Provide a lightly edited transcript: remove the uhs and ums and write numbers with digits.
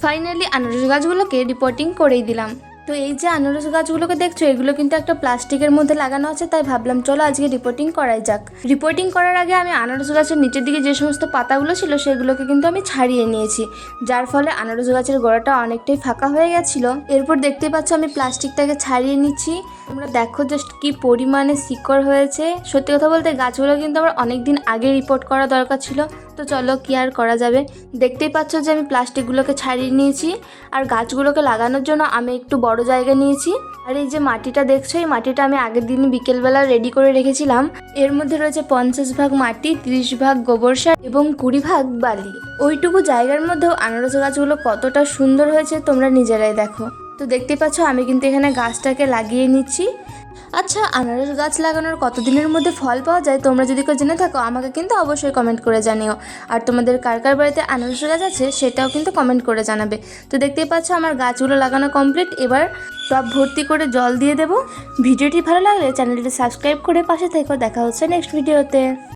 Finally আনারস গাছগুলোকে reporting করেই দিলাম। তো এই যে আনারস গাছগুলোকে দেখছো, এগুলো কিন্তু একটা প্লাস্টিকের মধ্যে লাগানো আছে, তাই ভাবলাম চলো আজকে রিপোর্টিং করাই যাক। রিপোর্টিং করার আগে আমি আনারস গাছের নিচের দিকে যে সমস্ত পাতাগুলো ছিল সেগুলোকে কিন্তু আমি ছাড়িয়ে নিয়েছি, যার ফলে আনারস গাছের গোড়াটা অনেকটাই ফাঁকা হয়ে গেছিলো। এরপর দেখতে পাচ্ছ আমি প্লাস্টিকটাকে ছাড়িয়ে নিচ্ছি। তোমরা দেখো জাস্ট কি পরিমাণে শিকড় হয়েছে। সত্যি কথা বলতে গাছগুলো কিন্তু আমার অনেক দিন আগে রিপোর্ট করা দরকার ছিল, তো চলো কি আর করা যাবে। দেখতেই পাচ্ছ যে আমি প্লাস্টিকগুলোকে ছাড়িয়ে নিয়েছি, আর গাছগুলোকে লাগানোর জন্য আমি একটু বড় জায়গা নিয়েছি। আর এই যে মাটিটা দেখছো, এই মাটিটা আমি আগের দিন বিকেলবেলা রেডি করে রেখেছিলাম। এর মধ্যে রয়েছে 50 ভাগ মাটি, 30 ভাগ গোবর সার এবং 20 ভাগ বালি। ওইটুকু জায়গার মধ্যেও আনারস গাছগুলো কতটা সুন্দর হয়েছে তোমরা নিজেরাই দেখো। তো দেখতে পাচ্ছ আমি কিন্তু এখানে গাছটাকে লাগিয়ে নিচ্ছি। আচ্ছা, আনারস গাছ লাগানোর কতদিনের মধ্যে ফল পাওয়া যায় তোমরা যদি কেউ জেনে থাকো আমাকে কিন্তু অবশ্যই কমেন্ট করে জানিও। আর তোমাদের কার কার বাড়িতে আনারস গাছ আছে সেটাও কিন্তু কমেন্ট করে জানাবে। তো দেখতেই পাচ্ছ আমার গাছগুলো লাগানো কমপ্লিট। এবার টব ভর্তি করে জল দিয়ে দেবো। ভিডিওটি ভালো লাগলে চ্যানেলটি সাবস্ক্রাইব করে পাশে থেকো। দেখা হচ্ছে নেক্সট ভিডিওতে।